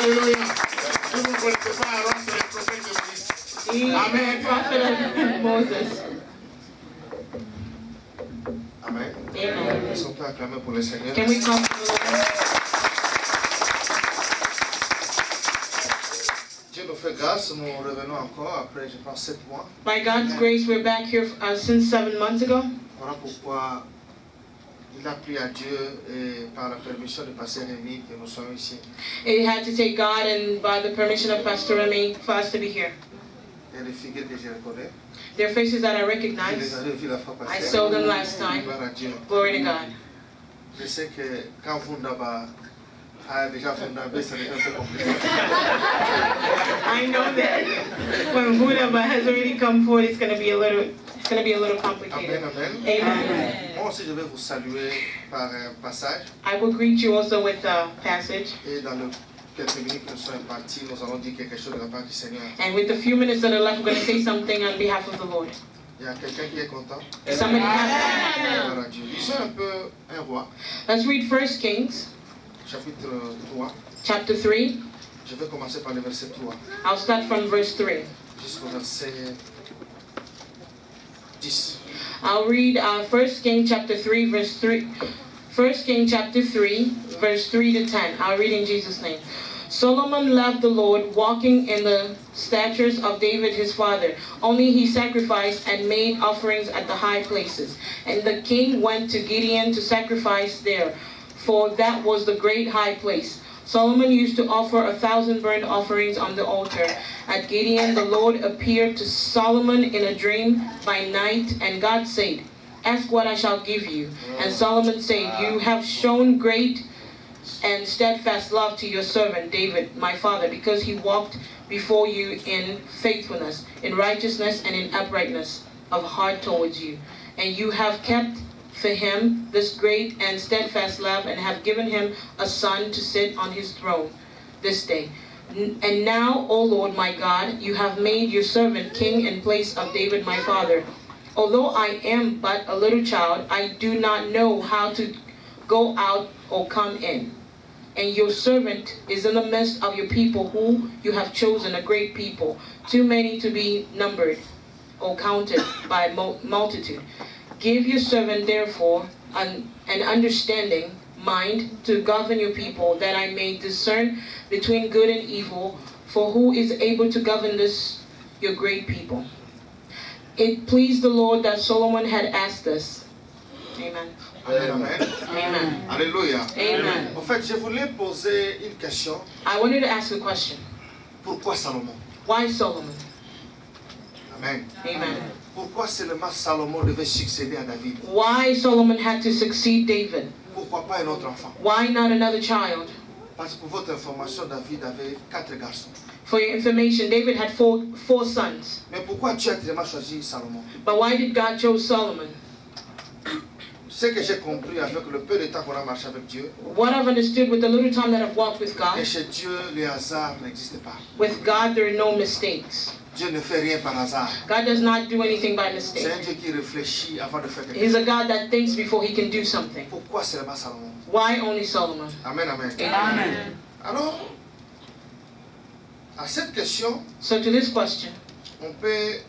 Alléluia. Si vous ne connaissez pas, alors c'est le prophète de Moïse. Amen. Prophet of Moses. Amen. Amen. Est-ce qu'on peut acclamer pour le Seigneur? Can we come to the Lord? Dieu nous fait grâce, nous revenons encore après, je pense, 7 mois. By God's grace, we're back here since 7 months ago. Voilà pourquoi il a pris à Dieu et par la permission de Pasteur Rémi que nous sommes ici. It had to take God and by the permission of Pastor Remy for us to be here. Il y a des figures que je reconnais. There are faces that I Je les recognize. avais vues la fois I passée. saw them last time. Gloire à Dieu. Glory to God. Je sais que quand vous d'abord a déjà fondé, ça devient un peu compliqué. I know that when Budaba has already come forward, it's going to be a little complicated. Amen, amen. Amen. Moi aussi, je vais vous saluer par un passage. I will greet you also with a passage. Et dans le quelques minutes qui nous sont imparties, nous allons dire quelque chose de la part du Seigneur. And with the few minutes that are left, we're going to say something on behalf of the Lord. Il y a quelqu'un qui est content. Somebody have Gloire à Dieu. Lisons un peu un roi, Let's read 1 Kings chapitre 3. chapter 3. Je vais commencer par le verset 3 I'll start from verse 3. jusqu'au verset 10. I'll read 1 Kings chapter 3, verse 3. 1 Kings chapter 3, verse 3 to 10. I'll read in Jesus' name. Solomon loved the Lord, walking in the statutes of David his father. Only he sacrificed and made offerings at the high places. And the king went to Gideon to sacrifice there, for that was the great high place. Solomon used to offer 1,000 burnt offerings on the altar. At Gideon, the Lord appeared to Solomon in a dream by night, and God said, "Ask what I shall give you." And Solomon said, "You have shown great and steadfast love to your servant David, my father, because he walked before you in faithfulness, in righteousness, and in uprightness of heart towards you. And you have kept for him this great and steadfast love, and have given him a son to sit on his throne this day. And now, O Lord my God, you have made your servant king in place of David my father. Although I am but a little child, I do not know how to go out or come in. And your servant is in the midst of your people, who you have chosen, a great people, too many to be numbered or counted by multitude. Give your servant therefore an understanding mind to govern your people, that I may discern between good and evil, for who is able to govern this your great people?" It pleased the Lord that Solomon had asked us. Amen. Amen, amen. Amen. Alléluia. Amen. En fait, je voulais poser une question. I wanted to ask a question. Pourquoi Salomon? Why Solomon? Amen. Amen. Pourquoi seulement Salomon devait succéder à David? Why Solomon had to succeed David? Pourquoi pas un autre enfant? Why not another child? Parce que pour votre information, David avait 4 garçons. For your information, David had four sons. Mais pourquoi Dieu a tellement choisi Salomon? But why did God choose Solomon? Ce que j'ai compris avec le peu de temps qu'on a marché avec Dieu, What I've understood with the little time that I've walked with que God, chez Dieu, les hasards n'existent pas. with God there are no mistakes. Dieu ne fait rien par hasard. God does not do anything by C'est mistake. un Dieu qui réfléchit avant de faire quelque He's chose. a God that thinks before he can do something. Pourquoi seulement Salomon? Why only Solomon? Amen, amen. Amen. Alors, à cette question, So to this question, on peut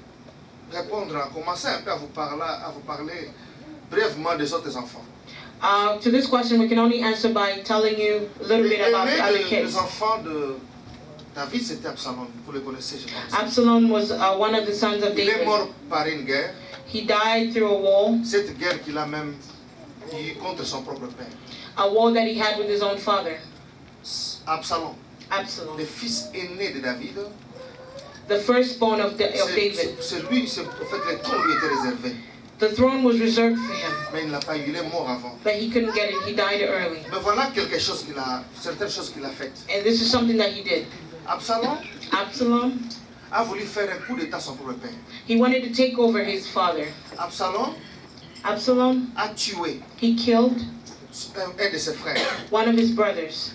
répondre en commençant un peu à vous parler brièvement des autres enfants. to this question, we can only answer by telling you a little bit about the other Les kids. enfants de David, c'était Absalom. Vous le connaissez, je pense. Absalom was one of the sons of Il est David. mort par une guerre. He died through a war, Cette guerre qu'il a même eue contre son propre père. a war that he had with his own father, Absalom, Absalom, le fils aîné de David, the firstborn of David. c'est lui, en fait, le trône lui était réservé. The throne was reserved for him, Mais il n'a pas eu, il est mort avant. but he couldn't get it. He died early. Mais voilà quelque chose certaines choses qu'il a faites. And this is something that he did. Absalom Absalom, a voulu faire un coup d'état à son propre père. he wanted to take over his father. Absalom Absalom, a tué he killed un de ses frères. one of his brothers.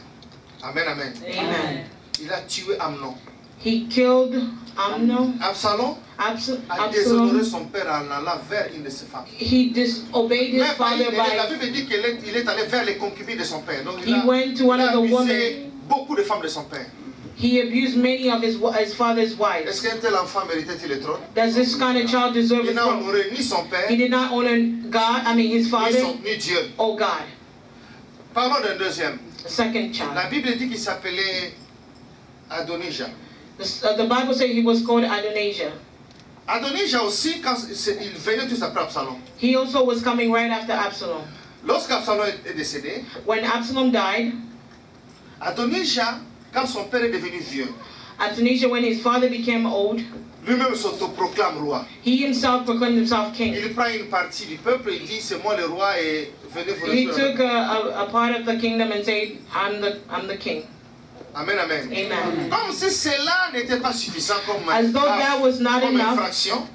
Amen, amen. Amen. Il a tué Amnon. He killed Amnon. Absalom a déshonoré Absalom, son père en allant vers une de ses femmes. he disobeyed his Même pas father la by, Bible dit qu'il est allé vers les concubines de son père. Donc he went to one il of a the women. abusé beaucoup de femmes de son père. He abused many of his father's wives. Est-ce qu'un tel enfant méritait-il le trône? Does this kind of child deserve a Il n'a throne? honoré ni son père, He did not honor God, his father, ni Dieu. or God. Parlons d'un deuxième. The second child. La Bible dit qu'il s'appelait Adonijah. The Bible says he was called Adonijah. Adonijah aussi, quand il venait tout après Absalom. He also was coming right after Absalom. Lorsqu'Absalom est décédé, When Absalom died, Adonijah, quand son père est devenu vieux, Adonijah, when his father became old, lui-même s'autoproclame roi. he himself proclaimed himself king. Il prend une partie du peuple, il dit c'est moi le roi et venez vous He rejoindre. took a part of the kingdom and said, I'm the king. Amen, amen. Amen. Comme si cela n'était pas suffisant comme, As though that was not comme enough, infraction,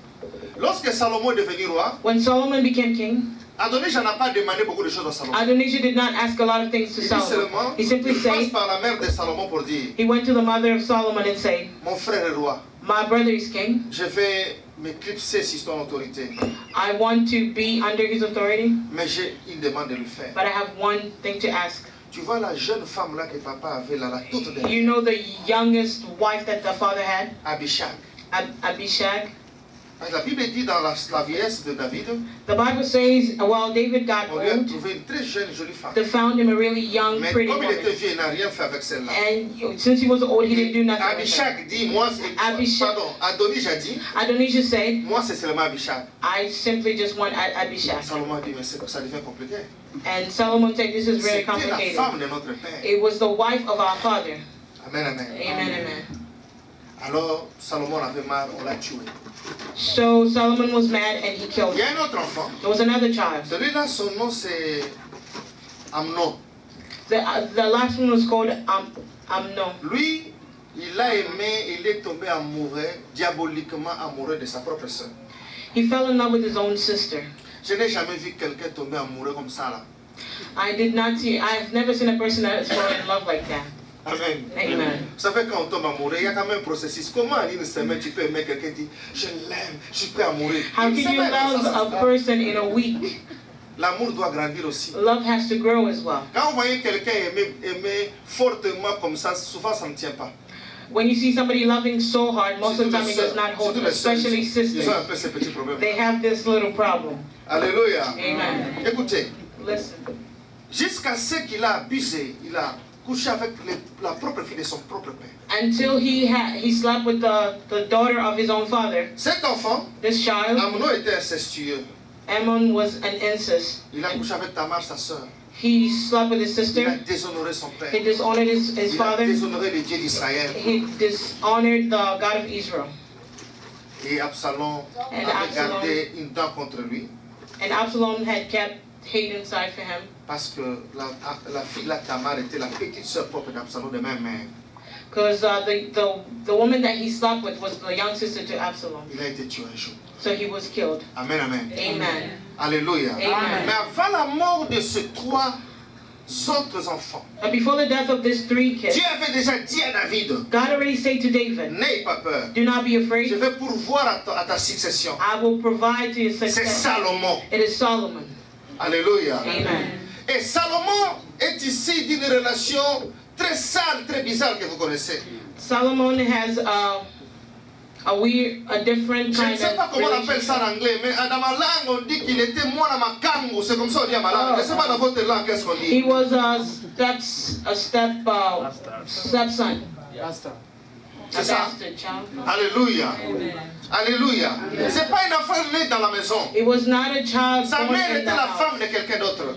lorsque Salomon est devenu roi, when Solomon became king, Adonijah n'a pas demandé beaucoup de choses à Salomon. Adonijah did not ask a lot of things to Il dit Solomon. seulement, He simply il passe said, par la mère de Salomon pour dire, he went to the mother of Solomon and said, mon frère est roi, my brother is king. je vais m'éclipser sur ton autorité, I want to be under his authority, mais j'ai une demande de lui faire. but I have one thing to ask. Tu vois la jeune femme là que papa avait là, la toute dernière, You know the youngest wife that the father had, Abishag. Abishag? La Bible dit dans la vieillesse de David, The Bible says, while David got on lui a old, trouvé une très jeune, jolie femme. they found him a really young, Mais pretty comme il était woman. vieux, il n'a rien fait avec celle-là. And since he was old, he didn't do nothing with her. Abishag dit, moi, pardon, Adonijah dit, Adonijah said, moi c'est seulement Abishag. I simply just want Abishag. Salomon a dit, mais ça devient compliqué. And Solomon said, this is very C'était la complicated. femme de notre père. It was the wife of our father. Amen, amen. Amen, amen. Alors Salomon avait mal, on l'a tué. So Solomon was mad and he killed Il y him. a un autre enfant. There was another child. Celui-là, son nom c'est Amnon. The last one was called Amnon. Lui, il a aimé, il est tombé amoureux, diaboliquement amoureux de sa propre sœur. He fell in love with his own sister. Je n'ai jamais vu quelqu'un tomber amoureux comme ça là. I've never seen a person that has fallen in love like that. Amen. Amen. Vous savez, quand on tombe amoureux, il y a quand même un processus. Comment en une semaine tu peux aimer quelqu'un qui dit je l'aime, je suis prêt à mourir? How Une can you semaine, love ça se a passe. person in a week? L'amour doit grandir aussi. Love has to grow as well. Quand vous voyez quelqu'un aimer fortement comme ça, souvent ça ne tient pas. When you see somebody loving so hard, most of the time it does not hold, Surtout les sœurs, especially ils ont sisters. un peu ces petits problèmes. They have this little problem. Alléluia. Amen. Écoutez, Listen. jusqu'à ce qu'il a abusé, il a couché avec la propre fille de son propre père. Until he slept with the daughter of his own father. Cet enfant, This child, Amnon était incestueux. Ammon, was an incest. Il a couché avec Tamar, sa sœur. He slept with his Il a sister. déshonoré son père. He dishonored his Il a father. déshonoré le Dieu d'Israël. He dishonored the God of Israel. Et Absalom And avait Absalom- gardé une dent contre lui And Absalom had kept hate inside for him parce que la fille, la Tamar, était la petite sœur propre d'Absalom de même mère. because the woman that he slept with was the young sister to Absalom. Il a été tué un jour. So he was killed. Amen, amen. Amen. Alléluia. Amen. Mais avant la mort de ces trois autres enfants, But before the death of these three kids, Dieu avait déjà dit à David, God already said to David, n'aie pas peur. do not be Je afraid. vais pourvoir à ta succession. I will provide to your C'est success. Salomon. It is Solomon. Alléluia. Amen. Et Salomon est ici d'une relation très sale, très bizarre que vous connaissez. Solomon has a different Je ne kind sais pas of comment on appelle ça relationship. en anglais, mais dans ma langue on dit qu'il était mwana makango. C'est comme ça on dit à ma langue. Je ne sais pas dans votre langue qu'est-ce qu'on He dit. was a stepson. C'est A ça. bastard child. Alléluia. Alléluia. C'est pas une enfant née dans la maison. It was not a child Sa born mère in était the la house. femme de quelqu'un d'autre.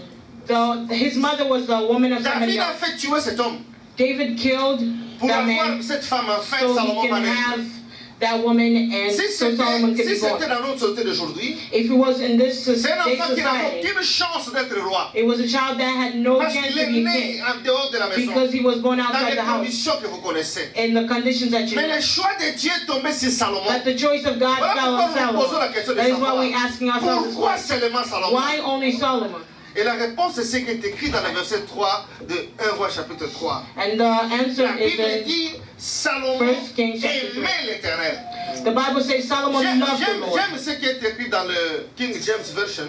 His mother was the woman of somebody David a else. fait tuer cet homme David killed pour that avoir man cette femme enfin so Salomon he va can naître. have that woman and Si so Solomon could c'était be born. dans notre société d'aujourd'hui, If it was in this c'est un day enfant qui n'avait society, aucune chance d'être roi. it was a child that had no Parce chance qu'il to est be a né king en dehors de la maison. because he was born Dans outside les the house conditions que vous connaissez. in the conditions that you Mais know. le choix de Dieu est tombé sur Salomon. But the choice of God Voilà fell pourquoi on nous nous posons la Solomon. question de That is why savoir we're asking ourselves this pourquoi question. seulement Salomon. Why only Solomon? Et la réponse c'est ce qui est écrit dans le verset 3 de 1 Roi chapitre 3. And the answer La is Bible in dit Salomon First Kings chapter aimait l'Éternel. the Bible says Solomon loved the Lord. J'aime ce qui est écrit dans le King James Version.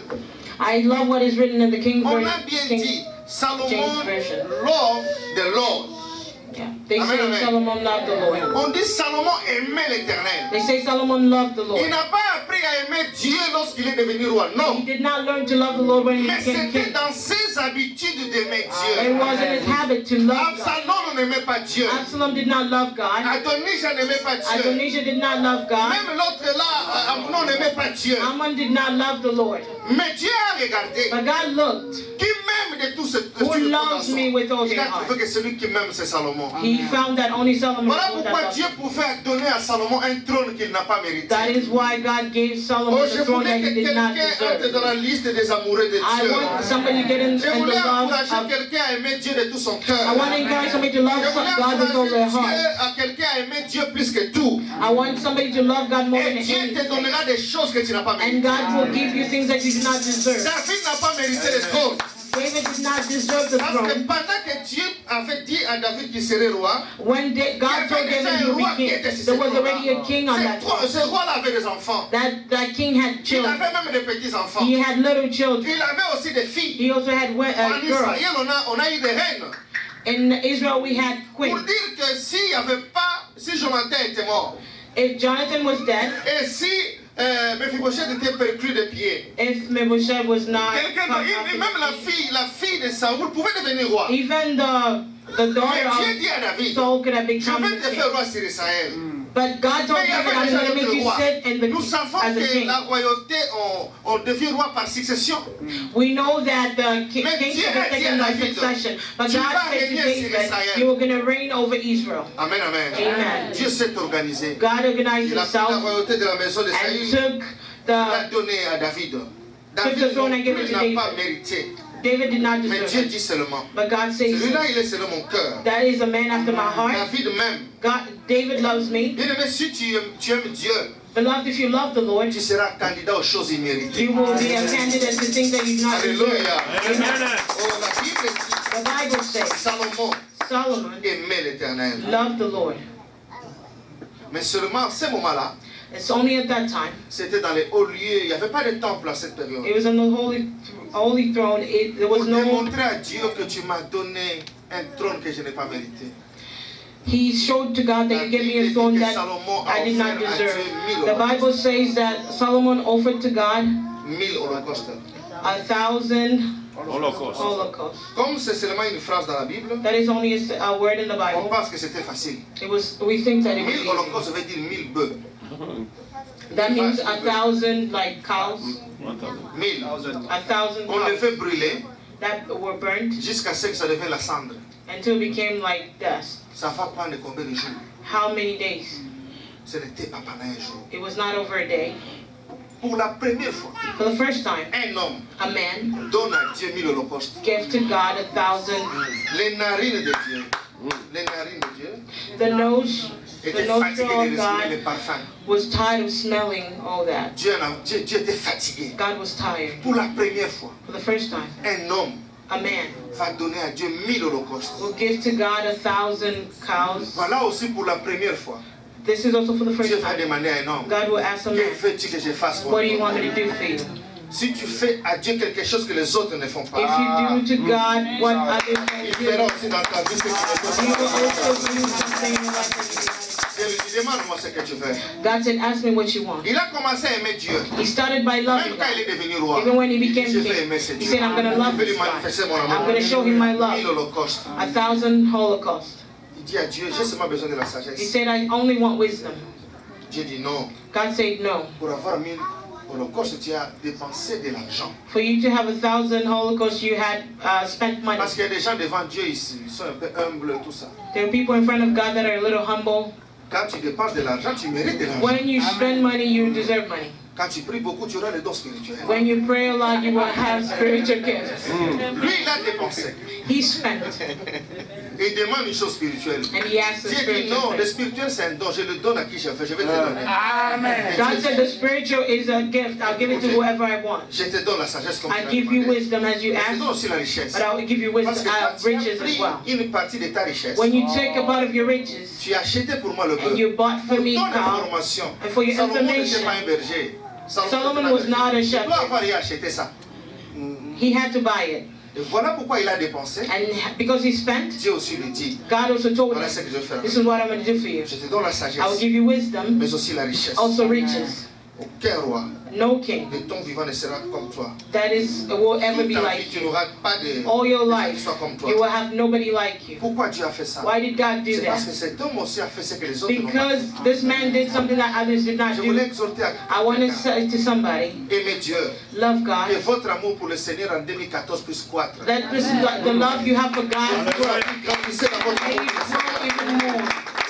I love what is written in the King On a bien King dit Salomon James Version. loved the Lord. Yeah. They Amen, say amen. Solomon loved the Lord. On dit Salomon aimait l'Éternel. They say Solomon loved the Il Lord. n'a pas appris à aimer Dieu lorsqu'il est devenu roi. He Non. did not learn to love the Lord when he Mais became c'était king. dans ses habitudes d'aimer It Dieu. was in his habit to love God. Absalom n'aimait pas Dieu. Absalom did not love God. Adonijah n'aimait pas Dieu. Adonijah did not love God. Même l'autre là, Amnon n'aimait pas Dieu. Ammon did not love the Lord. Mais Dieu a regardé. But God looked. Qui m'aime de tout ce Who loves me with all il their a trouvé heart. que celui qui m'aime, c'est Salomon. He found that only Solomon Voilà was pourquoi that Dieu loved. pouvait donner à Salomon un trône qu'il n'a pas mérité. That is why God gave Solomon Oh, the je throne that voulais he que did not quelqu'un entre deserve. dans la liste des amoureux de I Dieu. want somebody to get in Je the voulais love encourager of. quelqu'un à aimer Dieu de tout son cœur. I want to encourage somebody to love Je voulais God with all their encourager heart. à quelqu'un à aimer Dieu plus que tout. I want somebody to love God more Et than Dieu te anything. donnera des choses que tu n'as pas And méritées. God will give you things that you do not deserve. David n'a pas mérité le trône. David did not deserve the Parce que throne. pendant que Dieu avait dit à David qu'il serait roi, When God told David he would be king, there was already a king on that throne. ce roi-là avait des enfants. That king had Il children. avait même des petits-enfants. He had little children. Il avait aussi des filles. He also had En girls. Israël, on a eu des reines. In Israel, we had Pour queens. dire que s'il n'y avait pas, si Jonathan était mort, If Jonathan was dead, et si Mephibosheth était perclus de pieds, if Mephibosheth was not, quelqu'un, même la fille de Saoul pouvait devenir roi. even the daughter Mais Dieu dit à of David, Saul could have je become vais the te king. faire roi sur Israël. But God told Mais il y David, avait I'm déjà going to make d'autres you rois. sit in the Nous savons as a que king. la royauté, on devient roi par succession. We know that the Mais kingship Dieu a is dit taken à by David, succession. But tu God vas said to régner sur David, Israël. you were going to reign over Israel. Amen, amen. Amen. Dieu s'est organisé. God organized Il a pris la himself royauté de la maison de and Saül. took Il l'a the. donné à David. the David throne non and gave it plus to n'a David. pas mérité. David did not Mais deserve Dieu it. dit seulement. But God says, Celui-là, il est selon mon cœur. that is a man after my heart. David même. David loves me. Bien aimé, si tu aimes Dieu, Beloved, if you love the Lord, tu seras candidat aux choses imméritées. you will be a candidate to things that you do not deserve. Alléluia. Amen. Oh, la Bible dit, The Bible says Salomon Solomon aimait l'Éternel. loved the Lord. Mais seulement à ce moment-là, It's only at that time. c'était dans les hauts lieux. Il n'y avait pas de temple à cette période. It was on the holy throne. There Pour was no. démontrer à Dieu que tu m'as donné un trône que je n'ai pas mérité. He showed to God that you gave me a throne that I did not deserve. The Bible says that Solomon offered to God 1000 holocaustes. 1,000 Holocaust. holocausts. Comme c'est seulement une phrase dans la Bible, That is only a word in the on Bible. pense que c'était facile. We think that it 1000 was easy. holocaustes veut dire 1000 bœufs. That means 1,000 like cows, 1000. 1,000 On les cows fait brûler that were burnt jusqu'à ce que ça devienne la cendre. until it became like dust. Ça va prendre combien de jours? How many days? Ce n'était pas pendant un jour. It was not over a day. Pour la première fois, For the first time, un homme a man donne à Dieu 1000 holocaustes. gave to God 1,000. Les narines de Dieu, les narines de Dieu The nose, étaient the fatiguées nostril de of respirer les God parfums. was tired of smelling all that. Dieu était fatigué. God was tired. Pour la première fois, For the first time, un homme a man va donner à Dieu 1000 holocaustes. will give to God 1,000 cows. Voilà aussi pour la première fois. This is also for the Dieu first va time. demander à un homme, God will ask a que man, veux-tu que je fasse pour what do you toi? want me to do for you? Si tu fais à Dieu quelque chose que les autres ne font If pas, you do to God what others il can fera do, aussi dans ta vie ce que tu He ne will fais pas. also do something in your life that you do. Dieu lui dit, demande-moi ce que tu veux. God said, ask me what you want. Il a commencé à aimer Dieu. He started by loving Même quand il God. est devenu roi, Even when he il dit, became je vais king, aimer ce he Dieu. said, I'm going to Je love vais lui this God. manifester mon I'm amour. going to show him my 1000 love. holocaustes. 1,000 holocausts. Il dit à Dieu, j'ai seulement besoin de la He sagesse. said, I only want wisdom. Dieu dit non. God said no. Pour avoir 1000 holocaustes, tu as dépensé de l'argent. For you to have 1,000 holocausts, you had spent money. Parce qu'il y a des gens devant Dieu ici, ils sont un peu humbles, tout ça. There are people in front of God that are a little humble. Quand tu dépenses de l'argent, tu mérites de l'argent. When you spend money, you deserve money. Quand tu pries beaucoup, tu auras les dons spirituels. When you pray a lot, you will have spiritual gifts. Lui, il a dépensé. He spent, Et il demande une chose spirituelle. and he asked the Dieu dit non, spiritual le thing. spirituel c'est un don, je le donne à qui je veux, je vais te donner. God said the spiritual is a gift. I'll give it to whoever I want. Je te donne la sagesse comme tu I l'as give you demandé. wisdom as you Je te ask, donne aussi la richesse. but I will give you Parce que wisdom, quand tu as riches pris as well. une partie de ta richesse, When you take a part of your riches tu as acheté pour moi le and bœuf. you bought for Pour me ton cow, information, and for your Salomon n'était information, pas un berger. Solomon was not a Tu dois shepherd. avoir acheté ça. He had to buy it. Et voilà pourquoi il a dépensé. And because he spent, Dieu aussi lui dit, God also told voilà him, ce que je vais faire. this is what I'm going to do for you. Je te donne la I will sagesse, give you wisdom, mais aussi la richesse. also riches. Aucun roi No king de ton vivant ne sera comme toi. will ever be Toute ta like vie, tu you. n'auras pas de All your gens qui life, soient comme toi. you will have nobody like you. Pourquoi Dieu a fait ça? Why did God do C'est parce that? que cet homme aussi a fait ce que les autres n'ont pas Because fait. this man did something that others did not Je voulais do. exhorter à I want to quelqu'un, say to somebody, aimez Dieu, love que God. votre amour pour le Seigneur en 2014 puisse croître. That the love you have for God will Grandissez dans votre amour pour le Seigneur. grow even more.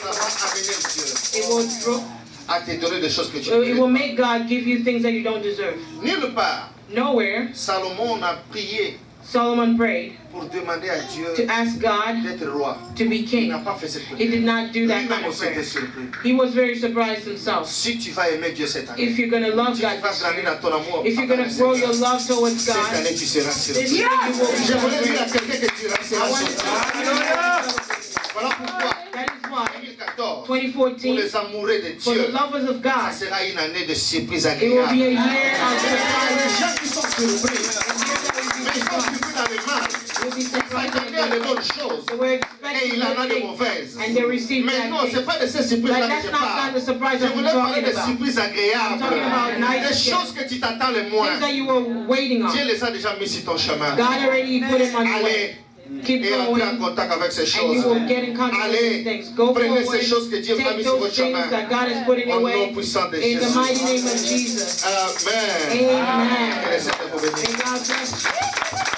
Ça va amener Dieu It will grow. à te donner des choses que tu It will mérites. make God give you things that you don't deserve. Nulle part, Nowhere, Salomon a prié Solomon prayed pour demander à Dieu to ask God d'être roi. to be Il king. n'a pas fait cette He did prière. not do that kind Lui-même of aussi était prayer. surpris. He was very surprised himself. Si tu vas aimer Dieu cette année, If you're going to love si God tu vas this grandir year, dans ton amour, if you're going to grow your love towards cette God, année tu seras surpris. this year you will be Je voulais dire à surprised. quelqu'un que tu seras I want to surpris. Voilà pourquoi That is why 2014, pour 2014, les amoureux de for the Dieu, lovers of ça God, sera une année de surprise it will be a agréable. year of Les surprise. gens qui sont surpris, mais ils sont surpris dans le mal. You'll be Ils surprised s'attendaient à de bonnes choses. They were Et expecting il en a good de things, mauvaises. and they received Mais bad non, ce n'est things. pas de ces surprises-là But que that's je not parle. the surprise Je I'm voulais parler talking de about. surprises I'm agréables. talking about nice Des things. choses que tu t'attends le moins. Things that you were waiting Dieu on. les a déjà mis sur ton chemin. God already put him on the way. Allez Keep et entrez en going, contact avec ces and you choses. will get in contact with Allez, these things. Go prenez forward, ces choses que Dieu a mis take sur those votre things chemin. that God has put in your Au nom way. puissant de In the Jésus. mighty name of Jesus. Amen. Amen. Que le Seigneur vous bénisse. May God bless you.